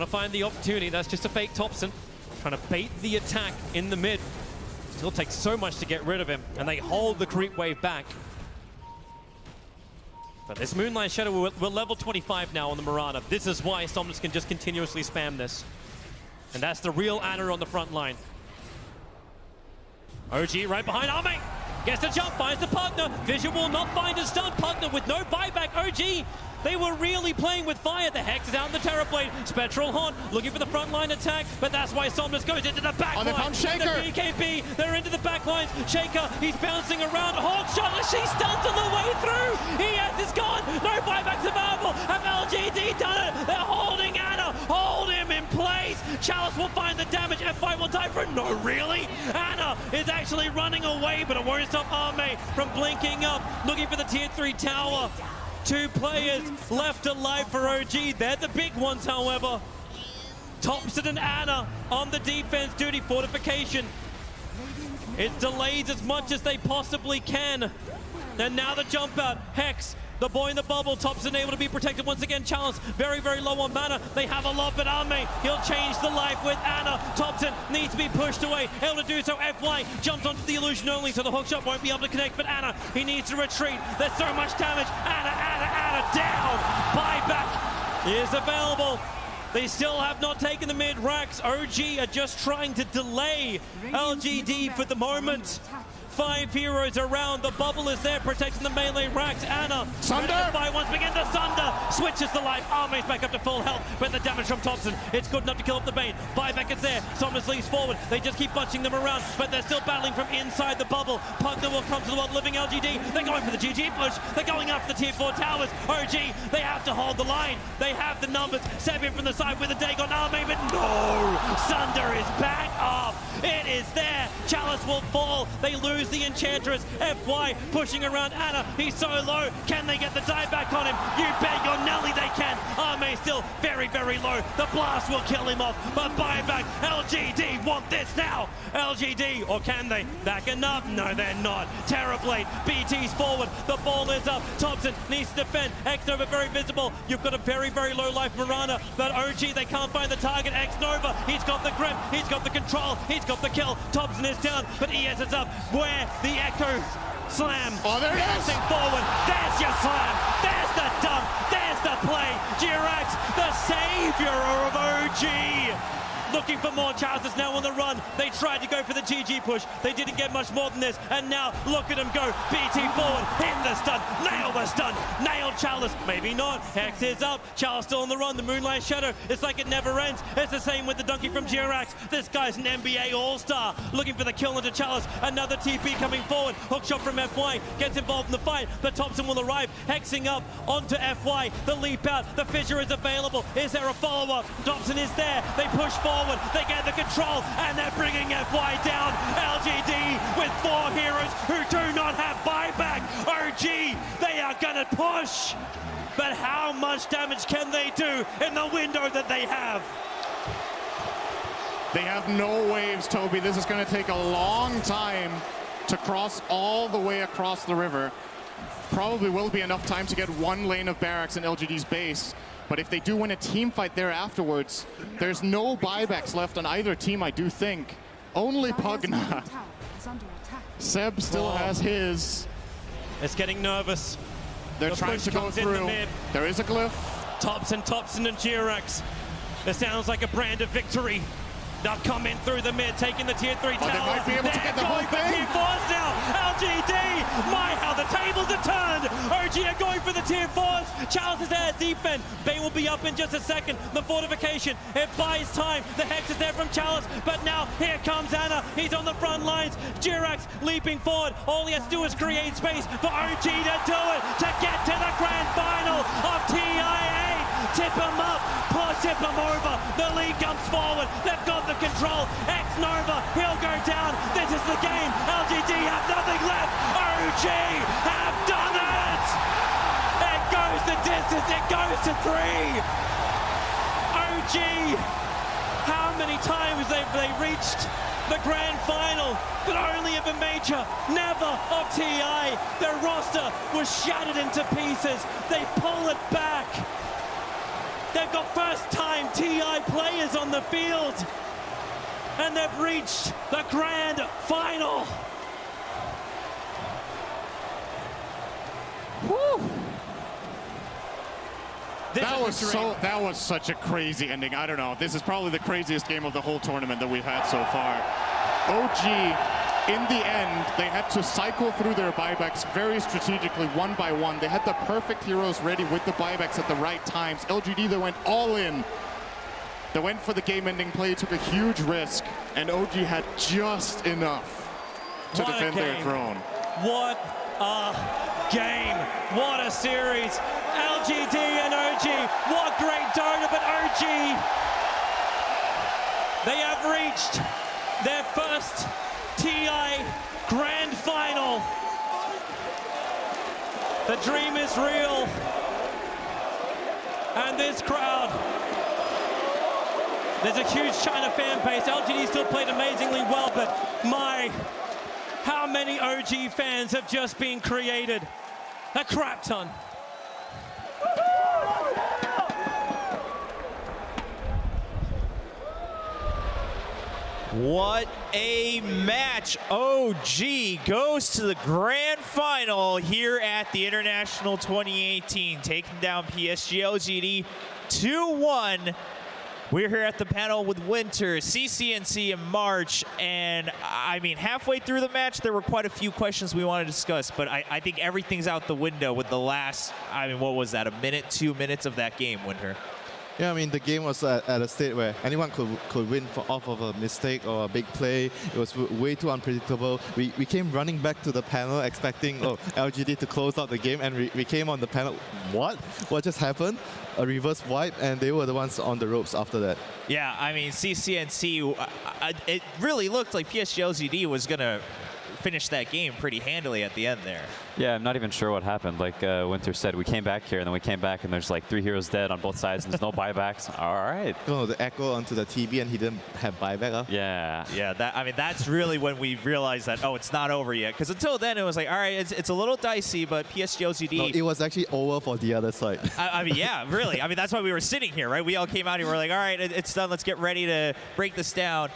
to find the opportunity. That's just a fake Thompson. Trying to bait the attack in the mid. Still takes so much to get rid of him. And they hold the creep wave back. But this Moonlight Shadow, we're level 25 now on the Mirana. This is why Somnus can just continuously spam this. And that's the real Anna on the front line. OG right behind Ame. Gets the jump, finds the partner. Vision will not find a stun. Partner with no buyback. OG, they were really playing with fire. The Hex is out in the Terrorblade. Spectral Haunt looking for the front line attack, but that's why Somnus goes into the back line. They found Shaker. The BKB, they're into the back lines. Shaker, he's bouncing around. Hawk shot, she stuns on the way through. It's gone. No buyback survival. Have LGD done it? They're holding Anna. Hold him in place. Chalice will find the damage. F5 will die for it. No, really? Anna is actually running away, but it won't stop Ame from blinking up, looking for the tier 3 tower. 2 players left alive for OG. They're the big ones, however. Thompson and Anna on the defense duty. Fortification. It delays as much as they possibly can. And now the jump out. Hex, the boy in the bubble. Thompson able to be protected once again. Chalice very, very low on mana. They have a lot, but Ame, he'll change the life with Anna. Thompson needs to be pushed away. Able to do so. FY jumps onto the illusion only, so the hookshot won't be able to connect. But Anna, he needs to retreat. There's so much damage. Anna down. Buyback is available. They still have not taken the mid racks. OG are just trying to delay LGD for the moment. 5 heroes around. The bubble is there protecting the melee racks. Anna, Sunder! Fight once again. The Sunder switches the life. Ame's back up to full health, but the damage from Thompson, it's good enough to kill up the Bane. Buyback is there. Somnus leads forward. They just keep bunching them around, but they're still battling from inside the bubble. Pugner will come to the world living LGD. They're going for the GG push. They're going after the tier 4 towers. OG, they have to hold the line. They have the numbers. Sebin from the side with a Dagon Ame, but no! Sunder is back up. It is there. Chalice will fall. They lose the Enchantress. FY pushing around Anna. He's so low. Can they get the dieback on him? You bet your Nelly they can. Ame still very, very low. The blast will kill him off. But buyback. LGD want this now. LGD, or can they? Backing up? No, they're not. Terrorblade. BT's forward. The ball is up. Thompson needs to defend. X-Nova very visible. You've got a very, very low life Mirana. But OG, they can't find the target. X-Nova, he's got the grip. He's got the control. He's got the kill. Thompson is down, but ES is up. Where the Echo slam. Oh, there it is. Forward. There's your slam. There's the dunk. There's the play. Jirax, the savior of OG. Looking for more. Chalice is now on the run. They tried to go for the GG push. They didn't get much more than this. And now look at him go. BT forward. Hit the stun. Nail the stun. Nailed Chalice. Maybe not. Hex is up. Chalice still on the run. The Moonlight Shadow. It's like it never ends. It's the same with the donkey from Jirax. This guy's an NBA All-Star. Looking for the kill into Chalice. Another TP coming forward. Hookshot from FY. Gets involved in the fight. But Thompson will arrive. Hexing up onto FY. The leap out. The fissure is available. Is there a follow-up? Thompson is there. They push forward. They get the control, and they're bringing FY down. LGD with 4 heroes who do not have buyback. OG, they are gonna push. But how much damage can they do in the window that they have? They have no waves, Toby. This is going to take a long time to cross all the way across the river. Probably will be enough time to get 1 lane of barracks in LGD's base. But if they do win a team fight there afterwards, there's no buybacks left on either team, I do think. Only Pugna. Seb still has his. It's getting nervous. They're trying to go through. There is a glyph. Thompson and Jirax. It sounds like a brand of victory. They'll come in through the mid, taking the tier 3 tower. They might be able to get the whole thing. Tier 4s now. LGD. My, how the tables are turned. OG are going for the tier 4s. Chalice is there. Defend. Bay will be up in just a second. The fortification. It buys time. The Hex is there from Chalice. But now here comes Anna. He's on the front lines. Jirax leaping forward. All he has to do is create space for OG to do it. To get to the grand final of TI8. Tip him up. Tip him over. The lead comes forward. They've got the control. X-Nova, he'll go down. This is the game. LGD have nothing left. OG have done it. It goes the distance. It goes to 3. OG, how many times have they reached the grand final, but only of a major, never of TI. Their roster was shattered into pieces. They pull it back. They've got first-time TI players on the field, and they've reached the grand final. Woo! That was such a crazy ending. I don't know. This is probably the craziest game of the whole tournament that we've had so far. OG, in the end, they had to cycle through their buybacks very strategically, one by one. They had the perfect heroes ready with the buybacks at the right times. LGD, they went all in. They went for the game-ending play, took a huge risk, and OG had just enough to defend their throne. What a game. What a series. LGD and OG. What great Dota, but OG, they have reached their first TI grand final. The dream is real. And this crowd, there's a huge China fan base. LGD still played amazingly well, but how many OG fans have just been created? A crap ton. What a match. OG goes to the grand final here at the International 2018, taking down PSG.LGD 2-1. We're here at the panel with Winter, CCNC, and March, and I mean, halfway through the match, there were quite a few questions we want to discuss, but I think everything's out the window with the last, I mean, what was that, a minute, 2 minutes of that game, Winter? Yeah, I mean, the game was at a state where anyone could win off of a mistake or a big play. It was way too unpredictable. We came running back to the panel expecting LGD to close out the game, and we came on the panel. What just happened? A reverse wipe, and they were the ones on the ropes after that. Yeah, I mean, CCNC, it really looked like PSG.LGD was going to finish that game pretty handily at the end there. Yeah, I'm not even sure what happened. Like Winter said, we came back here, and then we came back, and there's like 3 heroes dead on both sides, and there's no buybacks. All right. No, the echo onto the TB, and he didn't have buyback. Huh? Yeah. Yeah, I mean, that's really when we realized that, oh, it's not over yet. Because until then, it was like, all right, it's a little dicey, but PSG.LGD... No, it was actually over for the other side. I mean, yeah, really. I mean, that's why we were sitting here, right? We all came out here, we were like, all right, it's done. Let's get ready to break this down.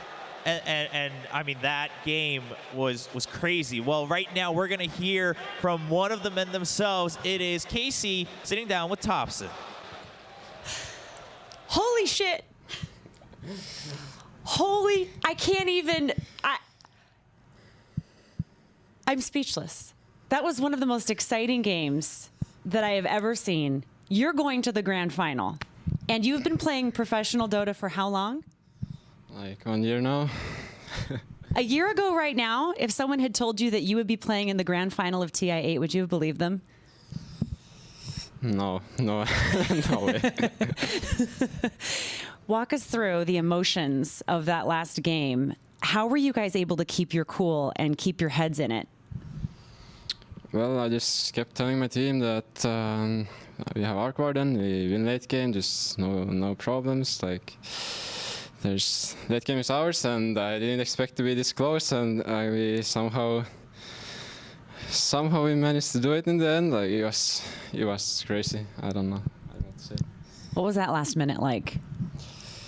And I mean, that game was crazy. Well, right now we're going to hear from one of the men themselves. It is Casey sitting down with Thompson. Holy shit. I can't even, I'm speechless. That was one of the most exciting games that I have ever seen. You're going to the grand final, and you've been playing professional Dota for how long? Like 1 year now. A year ago right now, if someone had told you that you would be playing in the grand final of TI8, would you have believed them? No, no way. Walk us through the emotions of that last game. How were you guys able to keep your cool and keep your heads in it? Well, I just kept telling my team that we have Arc Warden, we win late game, just no problems. Like, late game is ours, and I didn't expect to be this close, and we somehow we managed to do it in the end. Like, it was crazy. I don't know what to say. What was that last minute like?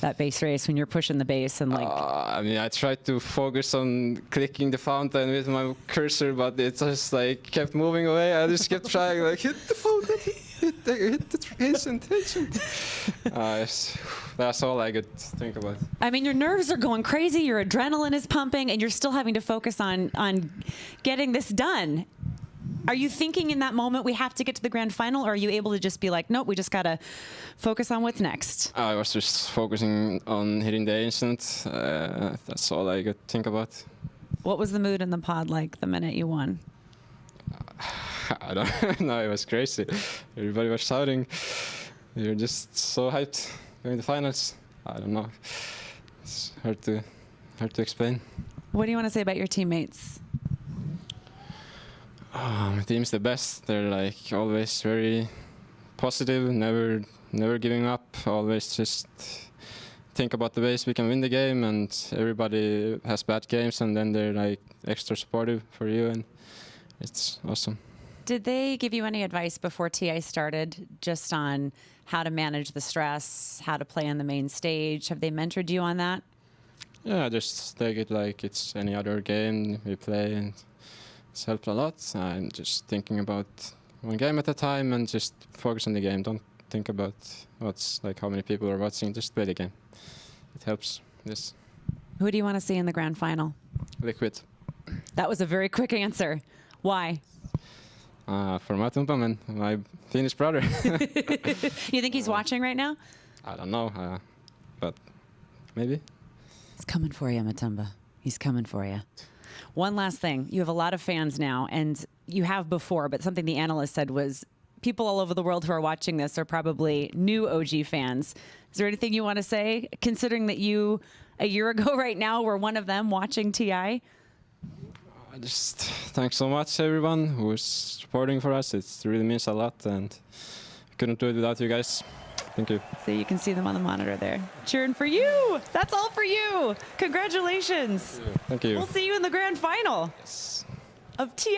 That base race when you're pushing the base and like. I mean, I tried to focus on clicking the fountain with my cursor, but it just like kept moving away. I just kept trying, like, hit the fountain, hit the race intention. That's all I could think about. I mean, your nerves are going crazy, your adrenaline is pumping, and you're still having to focus on getting this done. Are you thinking in that moment, we have to get to the grand final, or are you able to just be like, nope, we just got to focus on what's next? I was just focusing on hitting the ancient. That's all I could think about. What was the mood in the pod like the minute you won? I don't know. It was crazy. Everybody was shouting. We were just so hyped going to the finals. I don't know. It's hard to explain. What do you want to say about your teammates? My team's the best. They're like always very positive, never giving up. Always just think about the ways we can win the game, and everybody has bad games, and then they're like extra supportive for you, and it's awesome. Did they give you any advice before TI started just on how to manage the stress, how to play on the main stage? Have they mentored you on that? Yeah, just take it like it's any other game we play, and it's helped a lot. I'm just thinking about one game at a time and just focus on the game. Don't think about what's like how many people are watching. Just play the game. It helps. Yes. Who do you want to see in the grand final? Liquid. That was a very quick answer. Why? For Matumpa, man, my Finnish brother. You think he's watching right now? I don't know, but maybe. He's coming for you, Matumba. He's coming for you. One last thing. You have a lot of fans now, and you have before, but something the analyst said was people all over the world who are watching this are probably new OG fans. Is there anything you want to say, considering that you, a year ago right now, were one of them watching TI? Just thanks so much, everyone who's supporting for us. It really means a lot, and I couldn't do it without you guys. Thank you. So you can see them on the monitor there. Cheering for you. That's all for you. Congratulations. Thank you. We'll see you in the grand final of TI8.